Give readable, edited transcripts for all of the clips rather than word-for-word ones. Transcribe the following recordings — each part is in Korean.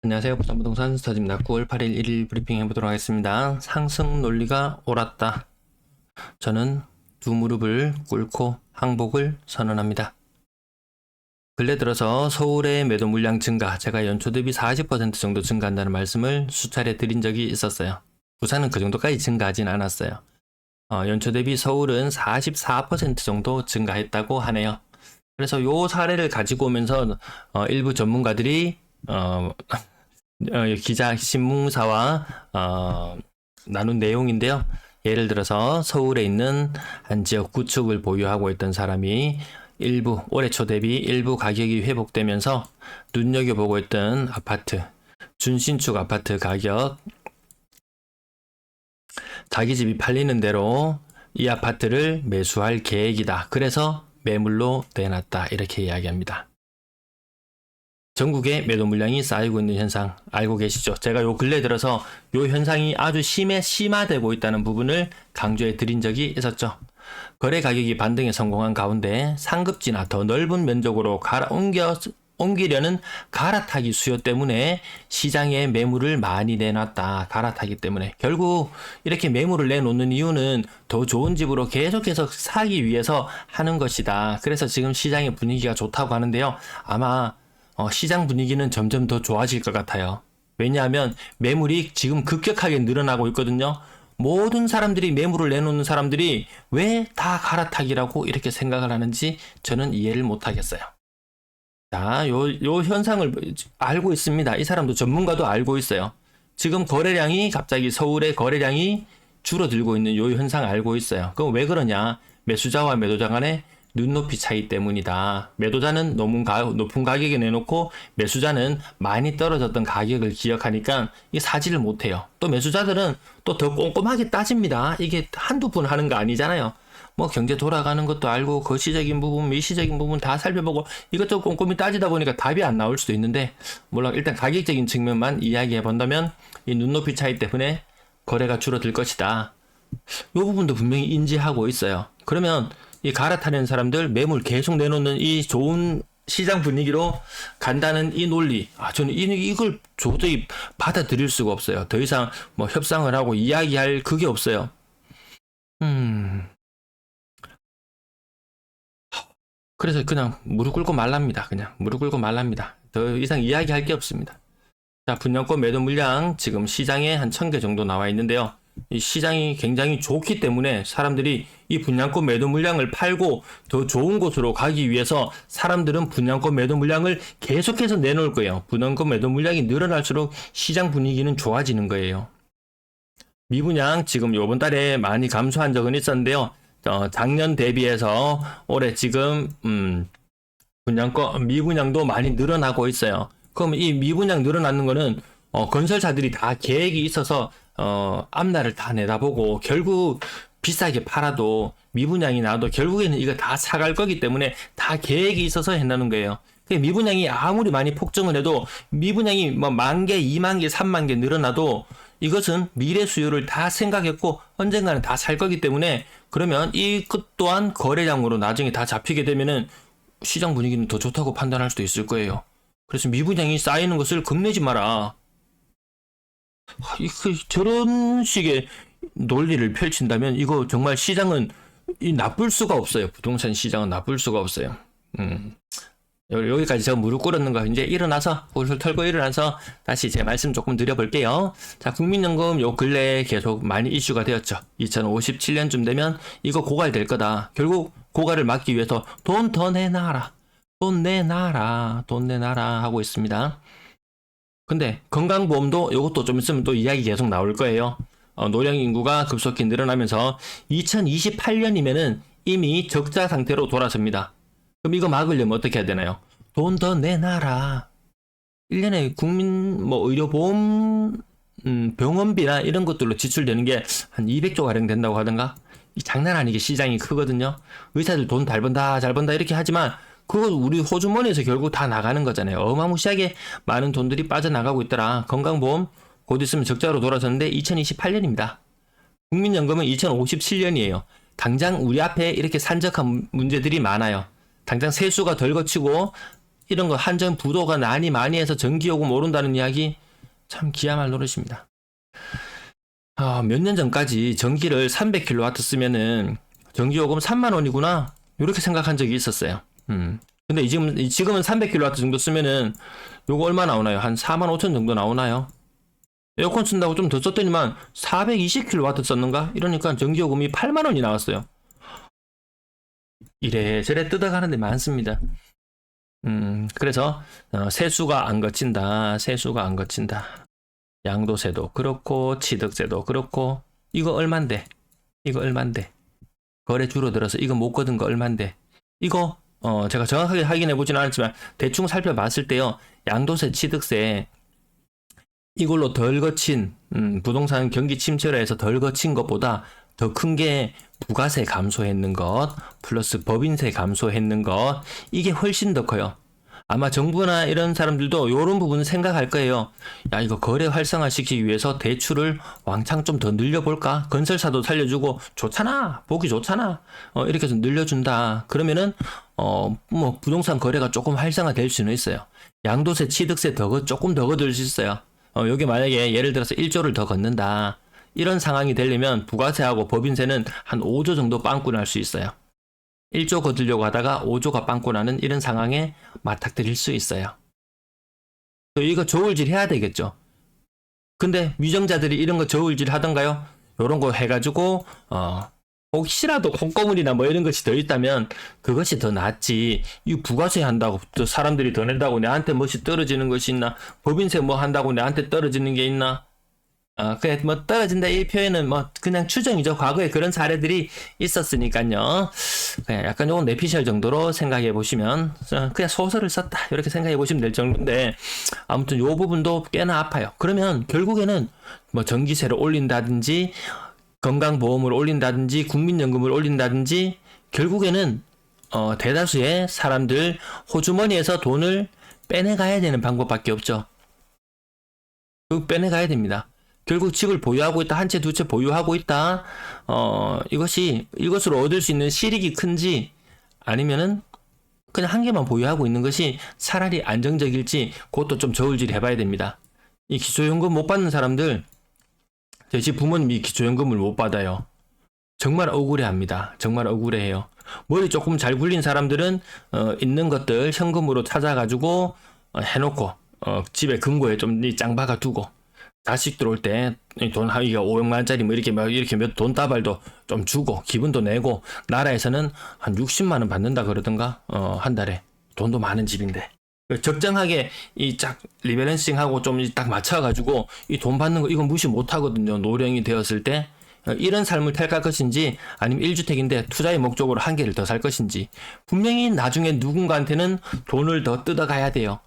안녕하세요. 부산부동산 스터디입니다. 9월 8일 1일 브리핑 해보도록 하겠습니다. 상승 논리가 옳았다. 저는 두 무릎을 꿇고 항복을 선언합니다. 근래 들어서 서울의 매도 물량 증가, 제가 연초 대비 40% 정도 증가한다는 말씀을 수차례 드린 적이 있었어요. 부산은 그 정도까지 증가하진 않았어요. 연초 대비 서울은 44% 정도 증가했다고 하네요. 그래서 요 사례를 가지고 오면서 일부 전문가들이 기자 신문사와 나눈 내용인데요. 예를 들어서 서울에 있는 한 지역 구축을 보유하고 있던 사람이 올해 초 대비 일부 가격이 회복되면서 눈여겨보고 있던 아파트, 준신축 아파트 가격, 자기 집이 팔리는 대로 이 아파트를 매수할 계획이다. 그래서 매물로 내놨다. 이렇게 이야기합니다. 전국에 매도 물량이 쌓이고 있는 현상 알고 계시죠? 제가 요 근래 들어서 요 현상이 아주 심화되고 있다는 부분을 강조해 드린 적이 있었죠. 거래 가격이 반등에 성공한 가운데 상급지나 더 넓은 면적으로 옮기려는 갈아타기 수요 때문에 시장에 매물을 많이 내놨다. 갈아타기 때문에. 결국 이렇게 매물을 내놓는 이유는 더 좋은 집으로 계속해서 사기 위해서 하는 것이다. 그래서 지금 시장의 분위기가 좋다고 하는데요. 아마 시장 분위기는 점점 더 좋아질 것 같아요. 왜냐하면 매물이 지금 급격하게 늘어나고 있거든요. 모든 사람들이 매물을 내놓는 사람들이 왜 다 갈아타기라고 이렇게 생각을 하는지 저는 이해를 못하겠어요. 자, 요 현상을 알고 있습니다. 이 사람도 전문가도 알고 있어요. 지금 거래량이 갑자기 서울의 거래량이 줄어들고 있는 요 현상 알고 있어요. 그럼 왜 그러냐? 매수자와 매도자 간의 눈높이 차이 때문이다. 매도자는 너무 높은 가격에 내놓고 매수자는 많이 떨어졌던 가격을 기억하니까 이게 사지를 못해요. 또 매수자들은 또 더 꼼꼼하게 따집니다. 이게 한두 번 하는 거 아니잖아요. 뭐 경제 돌아가는 것도 알고 거시적인 부분, 미시적인 부분 다 살펴보고 이것저것 꼼꼼히 따지다 보니까 답이 안 나올 수도 있는데, 물론 일단 가격적인 측면만 이야기해 본다면 이 눈높이 차이 때문에 거래가 줄어들 것이다. 이 부분도 분명히 인지하고 있어요. 그러면 이 갈아타는 사람들 매물 계속 내놓는 이 좋은 시장 분위기로 간다는 이 논리, 저는 이걸 도저히 받아들일 수가 없어요. 더 이상 뭐 협상을 하고 이야기할 그게 없어요. 그래서 그냥 무릎 꿇고 말랍니다. 그냥 무릎 꿇고 말랍니다. 더 이상 이야기할 게 없습니다. 자, 분양권 매도 물량 지금 시장에 한 1000개 정도 나와 있는데요. 이 시장이 굉장히 좋기 때문에 사람들이 이 분양권 매도 물량을 팔고 더 좋은 곳으로 가기 위해서 사람들은 분양권 매도 물량을 계속해서 내놓을 거예요. 분양권 매도 물량이 늘어날수록 시장 분위기는 좋아지는 거예요. 미분양 지금 요번 달에 많이 감소한 적은 있었는데요. 작년 대비해서 올해 지금 미분양도 많이 늘어나고 있어요. 그럼 이 미분양 늘어나는 거는 건설사들이 다 계획이 있어서 앞날을 다 내다보고 결국 비싸게 팔아도 미분양이 나도 결국에는 이거 다 사갈 거기 때문에 다 계획이 있어서 한다는 거예요. 미분양이 아무리 많이 폭증을 해도 미분양이 뭐 10,000개, 20,000개, 30,000개 늘어나도 이것은 미래 수요를 다 생각했고 언젠가는 다 살 거기 때문에, 그러면 이것 또한 거래량으로 나중에 다 잡히게 되면은 시장 분위기는 더 좋다고 판단할 수도 있을 거예요. 그래서 미분양이 쌓이는 것을 겁내지 마라. 저런 식의 논리를 펼친다면 이거 정말 시장은 나쁠 수가 없어요. 부동산 시장은 나쁠 수가 없어요. 여기까지 제가 무릎 꿇었는 거 이제 일어나서 옷을 털고 일어나서 다시 제 말씀 조금 드려볼게요. 자, 국민연금 요 근래에 계속 많이 이슈가 되었죠. 2057년쯤 되면 이거 고갈될 거다. 결국 고갈을 막기 위해서 돈 더 내놔라, 돈 내놔라, 돈 내놔라 하고 있습니다. 근데 건강보험도 이것도 좀 있으면 또 이야기 계속 나올 거예요. 노령 인구가 급속히 늘어나면서 2028년이면은 이미 적자 상태로 돌아섭니다. 그럼 이거 막으려면 어떻게 해야 되나요? 돈 더 내놔라. 1년에 국민 의료보험 병원비나 이런 것들로 지출되는 게 한 200조 가량 된다고 하던가? 장난 아니게 시장이 크거든요. 의사들 돈 잘 번다 이렇게 하지만 그거 우리 호주머니에서 결국 다 나가는 거잖아요. 어마무시하게 많은 돈들이 빠져나가고 있더라. 건강보험 곧 있으면 적자로 돌아섰는데 2028년입니다. 국민연금은 2057년이에요. 당장 우리 앞에 이렇게 산적한 문제들이 많아요. 당장 세수가 덜 거치고 이런 거 한전 부도가 난이 많이 해서 전기요금 오른다는 이야기 참 기야말 노릇입니다. 몇 년 전까지 전기를 300kW 쓰면은 전기요금 3만 원이구나 이렇게 생각한 적이 있었어요. 근데 지금은 300kW 정도 쓰면은 요거 얼마 나오나요? 한 4만 5천 정도 나오나요? 에어컨 쓴다고 좀 더 썼더니만 420kW 썼는가? 이러니까 전기요금이 8만 원이 나왔어요. 이래저래 뜯어가는 데 많습니다. 그래서 세수가 안 거친다. 세수가 안 거친다. 양도세도 그렇고 취득세도 그렇고 이거 얼만데? 이거 얼만데? 거래 줄어들어서 이거 못 거둔 거 얼만데? 이거 제가 정확하게 확인해 보진 않았지만 대충 살펴봤을 때요. 양도세, 취득세 이걸로 덜 거친 부동산 경기 침체로 해서 덜 거친 것보다 더 큰 게 부가세 감소했는 것 플러스 법인세 감소했는 것 이게 훨씬 더 커요. 아마 정부나 이런 사람들도 이런 부분을 생각할 거예요. 야, 이거 거래 활성화시키기 위해서 대출을 왕창 좀 더 늘려볼까? 건설사도 살려주고 좋잖아, 보기 좋잖아. 이렇게 해서 늘려준다. 그러면은 뭐 부동산 거래가 조금 활성화될 수는 있어요. 양도세, 취득세 조금 더 거둘 수 있어요. 여기 만약에 예를 들어서 1조를 더 걷는다. 이런 상황이 되려면 부가세하고 법인세는 한 5조 정도 빵꾸 날 수 있어요. 1조 거두려고 하다가 5조가 빵꾸 나는 이런 상황에 맞닥뜨릴 수 있어요. 이거 저울질 해야 되겠죠. 근데 위정자들이 이런 거 저울질 하던가요? 요런 거 해가지고 혹시라도 콩고물이나 뭐 이런 것이 더 있다면 그것이 더 낫지. 이 부가세 한다고 또 사람들이 더 낸다고 내한테 뭐시 떨어지는 것이 있나? 법인세 뭐 한다고 내한테 떨어지는 게 있나? 그래, 뭐, 떨어진다, 이 표현은 뭐, 그냥 추정이죠. 과거에 그런 사례들이 있었으니까요. 그냥 약간 요건 내피셜 정도로 생각해 보시면, 그냥 소설을 썼다, 이렇게 생각해 보시면 될 정도인데, 아무튼 요 부분도 꽤나 아파요. 그러면 결국에는 뭐, 전기세를 올린다든지, 건강보험을 올린다든지, 국민연금을 올린다든지, 결국에는, 대다수의 사람들 호주머니에서 돈을 빼내가야 되는 방법밖에 없죠. 빼내가야 됩니다. 결국 집을 보유하고 있다, 한 채, 두 채 보유하고 있다. 이것으로 얻을 수 있는 실익이 큰지, 아니면은 그냥 한 개만 보유하고 있는 것이 차라리 안정적일지, 그것도 좀 저울질 해봐야 됩니다. 이 기초연금 못 받는 사람들, 저희 집 부모님이 기초연금을 못 받아요. 정말 억울해 합니다. 정말 억울해해요. 머리 조금 잘 굴린 사람들은, 있는 것들 현금으로 찾아가지고, 해놓고, 집에 금고에 좀 짱 박아 두고, 자식 들어올 때 돈 하기가 500만원짜리 뭐 이렇게 몇 돈 따발도 좀 주고 기분도 내고 나라에서는 한 60만원 받는다 그러던가 한 달에 돈도 많은 집인데 적정하게 이 짝 리밸런싱하고 좀 딱 맞춰가지고 이 돈 받는 거 이건 무시 못 하거든요. 노령이 되었을 때 이런 삶을 택할 것인지 아니면 1주택인데 투자의 목적으로 한 개를 더 살 것인지 분명히 나중에 누군가한테는 돈을 더 뜯어가야 돼요.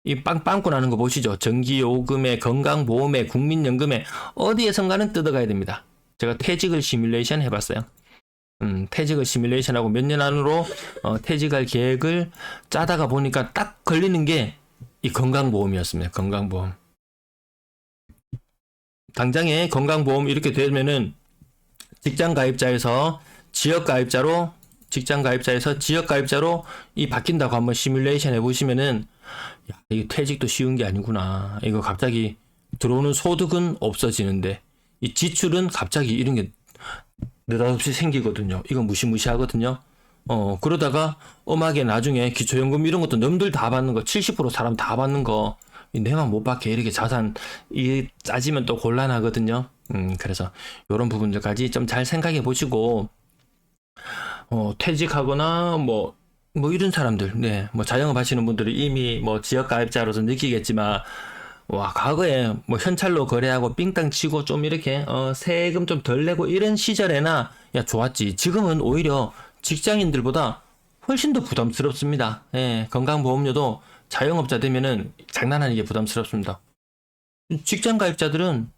이 빵꾸 나는 거 보시죠. 전기요금에, 건강보험에, 국민연금에 어디에선가는 뜯어가야 됩니다. 제가 퇴직을 시뮬레이션 해봤어요. 퇴직을 시뮬레이션하고 몇 년 안으로 퇴직할 계획을 짜다가 보니까 딱 걸리는 게 이 건강보험이었습니다. 건강보험. 당장에 건강보험 이렇게 되면은 직장가입자에서 지역가입자로 이 바뀐다고 한번 시뮬레이션 해보시면은 야, 이게 퇴직도 쉬운 게 아니구나. 이거 갑자기 들어오는 소득은 없어지는데 이 지출은 갑자기 이런 게 느닷없이 생기거든요. 이건 무시무시하거든요. 그러다가 엄하게 나중에 기초연금 이런 것도 남들 다 받는 거 70% 사람 다 받는 거 내만 못 받게 이렇게 자산 이 짜지면 또 곤란하거든요. 그래서 이런 부분들까지 좀 잘 생각해 보시고 퇴직하거나 뭐 이런 사람들, 네, 뭐 자영업 하시는 분들이 이미 뭐 지역 가입자로서 느끼겠지만, 와, 과거에 뭐 현찰로 거래하고 삥땅 치고 좀 이렇게, 세금 좀 덜 내고 이런 시절에나, 야, 좋았지. 지금은 오히려 직장인들보다 훨씬 더 부담스럽습니다. 예, 건강보험료도 자영업자 되면은 장난 아니게 부담스럽습니다. 직장 가입자들은,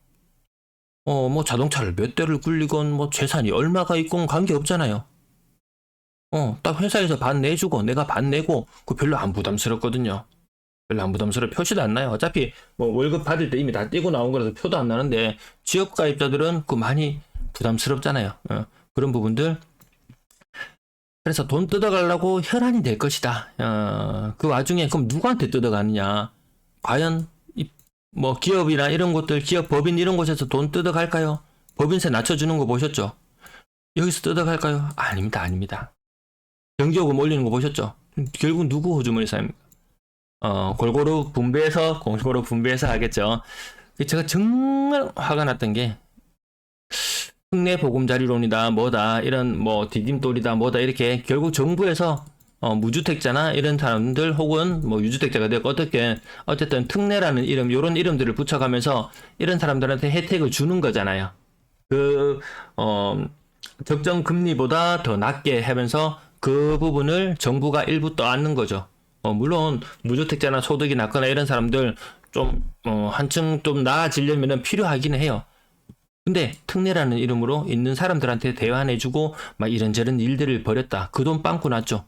뭐 자동차를 몇 대를 굴리건 뭐 재산이 얼마가 있건 관계 없잖아요. 딱 회사에서 반 내주고 내가 반 내고 그 별로 안 부담스럽거든요. 별로 안 부담스러워. 표시도 안 나요. 어차피 뭐 월급 받을 때 이미 다 떼고 나온 거라서 표도 안 나는데 지역 가입자들은 그 많이 부담스럽잖아요. 그런 부분들 그래서 돈 뜯어가려고 혈안이 될 것이다. 그 와중에 그럼 누구한테 뜯어가느냐? 과연 뭐 기업이나 이런 곳들, 기업 법인 이런 곳에서 돈 뜯어갈까요? 법인세 낮춰주는 거 보셨죠? 여기서 뜯어갈까요? 아닙니다, 아닙니다. 경기요금 올리는 거 보셨죠? 결국 누구 호주머니 쌓입니까? 골고루 분배해서 하겠죠. 제가 정말 화가 났던 게 특례 보금자리론이다 뭐다 이런 뭐 디딤돌이다 뭐다 이렇게 결국 정부에서 무주택자나 이런 사람들 혹은 뭐 유주택자가 되고 어쨌든 특례라는 이름 요런 이름들을 붙여가면서 이런 사람들한테 혜택을 주는 거잖아요. 적정 금리보다 더 낮게 하면서 그 부분을 정부가 일부 떠안는 거죠. 물론 무주택자나 소득이 낮거나 이런 사람들 좀 한층 좀 나아지려면 필요하긴 해요. 근데 특례라는 이름으로 있는 사람들한테 대환해주고 막 이런저런 일들을 벌였다. 그 돈 빵꾸 났죠.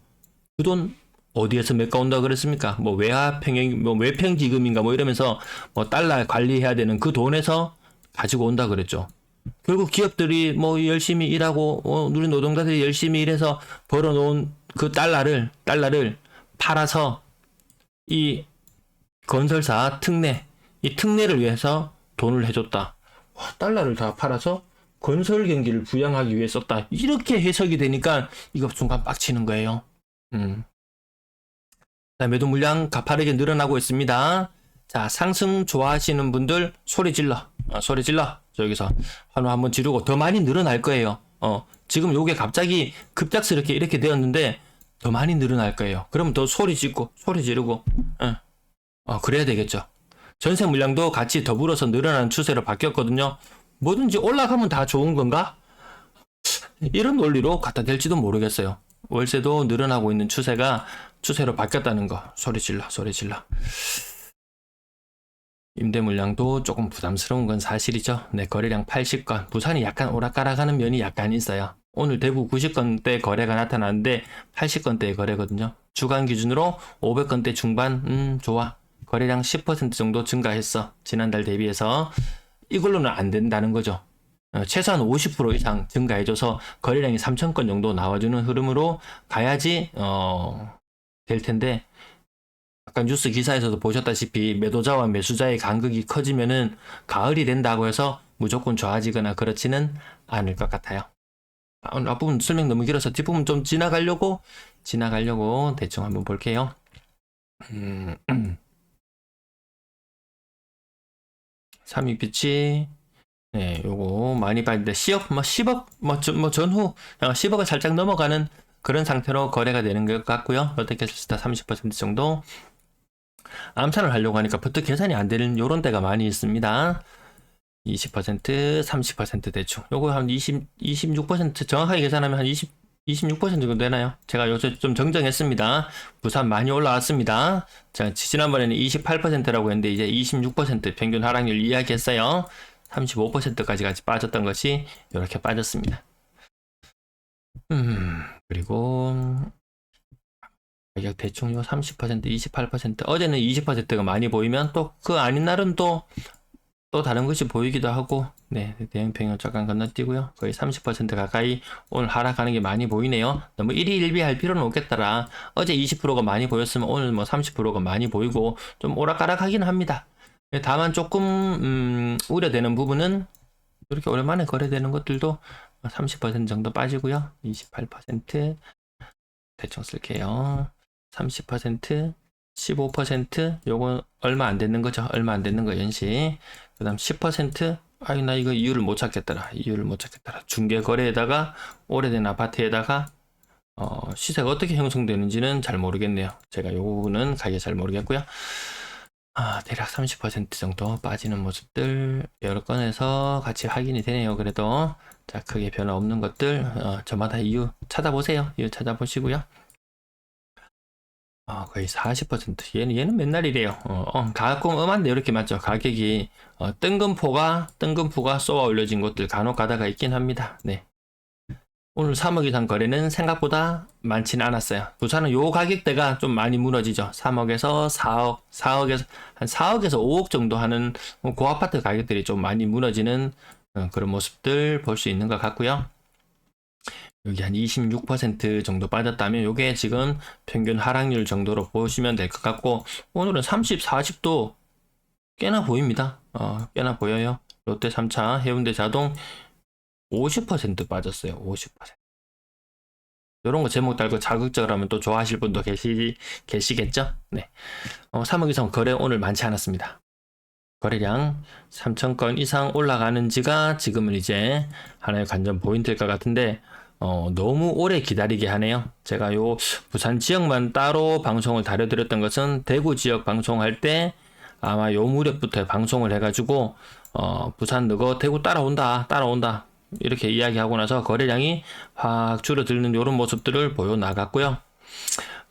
그 돈 어디에서 메꿔온다 그랬습니까? 뭐 외화평행, 뭐 외평기금인가 뭐 이러면서 뭐 달러 관리해야 되는 그 돈에서 가지고 온다 그랬죠. 결국 기업들이 뭐 열심히 일하고 우리 노동자들이 열심히 일해서 벌어놓은 그 달러를 팔아서 이 건설사 특례, 이 특례를 위해서 돈을 해줬다. 달러를 다 팔아서 건설 경기를 부양하기 위해 썼다. 이렇게 해석이 되니까 이거 순간 빡치는 거예요. 자, 매도 물량 가파르게 늘어나고 있습니다. 자, 상승 좋아하시는 분들 소리 질러. 저기서 환호 한번 지르고 더 많이 늘어날 거예요. 지금 요게 갑자기 급작스럽게 이렇게 되었는데 더 많이 늘어날 거예요. 그러면 더 소리 지르고 그래야 되겠죠. 전세 물량도 같이 더불어서 늘어나는 추세로 바뀌었거든요. 뭐든지 올라가면 다 좋은 건가? 이런 논리로 갖다 댈지도 모르겠어요. 월세도 늘어나고 있는 추세로 바뀌었다는 거. 소리 질러. 임대 물량도 조금 부담스러운 건 사실이죠. 네, 거래량 80건. 부산이 약간 오락가락하는 면이 약간 있어요. 오늘 대구 90건대 거래가 나타났는데 80건대의 거래거든요. 주간 기준으로 500건대 중반, 좋아. 거래량 10% 정도 증가했어. 지난달 대비해서. 이걸로는 안 된다는 거죠. 최소한 50% 이상 증가해줘서 거래량이 3,000건 정도 나와주는 흐름으로 가야지 될 텐데, 아까 뉴스 기사에서도 보셨다시피 매도자와 매수자의 간극이 커지면은 가을이 된다고 해서 무조건 좋아지거나 그렇지는 않을 것 같아요. 오늘 앞부분 설명 너무 길어서 뒷부분 좀 지나가려고 대충 한번 볼게요. 삼익빛이 네, 요거 많이 봤는데 10억 전후 10억을 살짝 넘어가는 그런 상태로 거래가 되는 것 같고요. 롯데캐슬스타 30% 정도. 암산을 하려고 하니까 버뜩 계산이 안 되는 요런 데가 많이 있습니다. 20%, 30% 대충. 요거 한 26% 정확하게 계산하면 한 26% 정도 되나요? 제가 요새 좀 정정했습니다. 부산 많이 올라왔습니다. 자, 지난번에는 28%라고 했는데 이제 26% 평균 하락률 이야기했어요. 35%까지 같이 빠졌던 것이 이렇게 빠졌습니다. 그리고 가격 대충 요 30%, 28%. 어제는 20%가 많이 보이면 또 그 아닌 날은 또 다른 것이 보이기도 하고, 네, 대형평균 잠깐 건너뛰고요. 거의 30% 가까이 오늘 하락하는 게 많이 보이네요. 너무 일희일비할 필요는 없겠더라. 어제 20%가 많이 보였으면 오늘 뭐 30%가 많이 보이고 좀 오락가락하긴 합니다. 다만 조금 우려되는 부분은 이렇게 오랜만에 거래되는 것들도 30% 정도 빠지고요. 28% 대충 쓸게요. 30%, 15% 요건 얼마 안 되는 거죠. 얼마 안 되는 거 연시. 그 다음 10% 아유 나 이거 이유를 못 찾겠더라. 중개 거래에다가 오래된 아파트에다가 시세가 어떻게 형성되는지는 잘 모르겠네요. 제가 요 부분은 가게 잘 모르겠고요. 대략 30% 정도 빠지는 모습들 여러 건에서 같이 확인이 되네요. 그래도 자, 크게 변화 없는 것들 저마다 이유 찾아보세요. 이유 찾아보시고요. 거의 40%. 얘는 맨날 이래요. 가끔 엄한데 이렇게 맞죠. 가격이 뜬금포가 쏘아 올려진 곳들 간혹 가다가 있긴 합니다. 네. 오늘 3억 이상 거래는 생각보다 많지는 않았어요. 부산은 요 가격대가 좀 많이 무너지죠. 3억에서 4억에서 한 4억에서 5억 정도 하는 고아파트 가격들이 좀 많이 무너지는 그런 모습들 볼 수 있는 것 같고요. 여기 한 26% 정도 빠졌다면 요게 지금 평균 하락률 정도로 보시면 될 것 같고, 오늘은 30, 40도 꽤나 보입니다. 꽤나 보여요. 롯데 3차, 해운대 자동 50% 빠졌어요. 50%. 이런 거 제목 달고 자극적으로 하면 또 좋아하실 분도 계시겠죠? 네. 3억 이상 거래 오늘 많지 않았습니다. 거래량 3,000건 이상 올라가는지가 지금은 이제 하나의 관전 포인트일 것 같은데, 너무 오래 기다리게 하네요. 제가 요 부산 지역만 따로 방송을 다뤄드렸던 것은 대구 지역 방송할 때 아마 요 무렵부터 방송을 해가지고, 부산 너거 대구 따라온다. 이렇게 이야기하고 나서 거래량이 확 줄어드는 이런 모습들을 보여 나갔고요.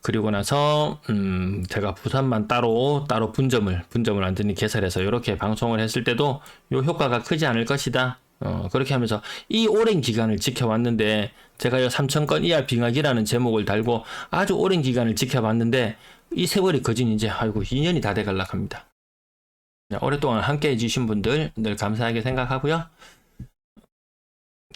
그리고 나서 제가 부산만 따로 분점을 완전히 개설해서 이렇게 방송을 했을 때도 요 효과가 크지 않을 것이다. 그렇게 하면서 이 오랜 기간을 지켜왔는데, 제가 요 3,000건 이하 빙하기라는 제목을 달고 아주 오랜 기간을 지켜봤는데, 이 세월이 거진 이제 2년이 다 돼갈라 합니다. 오랫동안 함께 해주신 분들 늘 감사하게 생각하고요.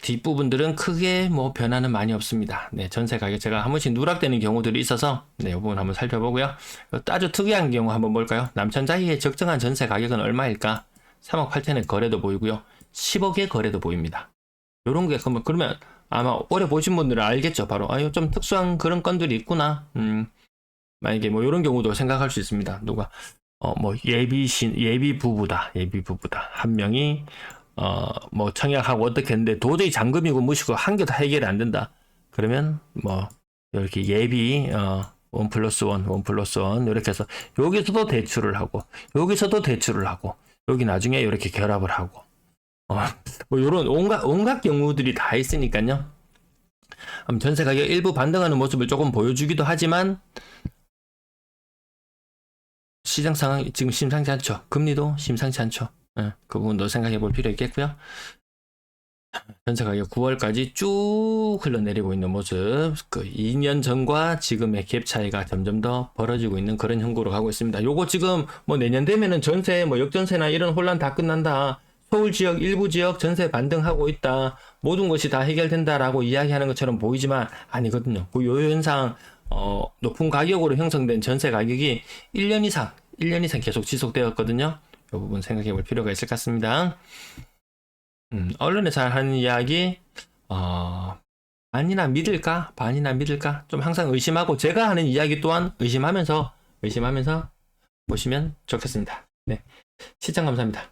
뒷부분들은 크게 뭐 변화는 많이 없습니다. 네, 전세 가격 제가 한 번씩 누락되는 경우들이 있어서 이 부분 한번 살펴보고요. 아주 특이한 경우 한번 볼까요? 남천자이의 적정한 전세 가격은 얼마일까? 3억 8천에 거래도 보이고요. 10억의 거래도 보입니다. 요런 게 그러면 아마 오래 보신 분들은 알겠죠. 바로 좀 특수한 그런 건들이 있구나. 만약에 뭐 요런 경우도 생각할 수 있습니다. 누가 뭐 예비 부부다. 한 명이 뭐 청약하고 어떻게 했는데 도저히 잔금이고 무시고 한 개 다 해결이 안 된다. 그러면 뭐 이렇게 예비 1+1 이렇게 해서 여기서도 대출을 하고 여기서도 대출을 하고 여기 나중에 이렇게 결합을 하고 뭐 요런 온갖 경우들이 다 있으니까요. 전세 가격 일부 반등하는 모습을 조금 보여주기도 하지만 시장 상황이 지금 심상치 않죠. 금리도 심상치 않죠. 그 부분도 생각해 볼 필요 있겠고요. 전세 가격 9월까지 쭉 흘러내리고 있는 모습, 그 2년 전과 지금의 갭 차이가 점점 더 벌어지고 있는 그런 형국으로 가고 있습니다. 요거 지금 뭐 내년 되면은 전세 뭐 역전세나 이런 혼란 다 끝난다. 서울 지역 일부 지역 전세 반등하고 있다. 모든 것이 다 해결된다라고 이야기하는 것처럼 보이지만 아니거든요. 그 요 현상 높은 가격으로 형성된 전세 가격이 1년 이상 계속 지속되었거든요. 이 부분 생각해 볼 필요가 있을 것 같습니다. 언론에서 하는 이야기, 반이나 믿을까? 좀 항상 의심하고, 제가 하는 이야기 또한 의심하면서 보시면 좋겠습니다. 네. 시청 감사합니다.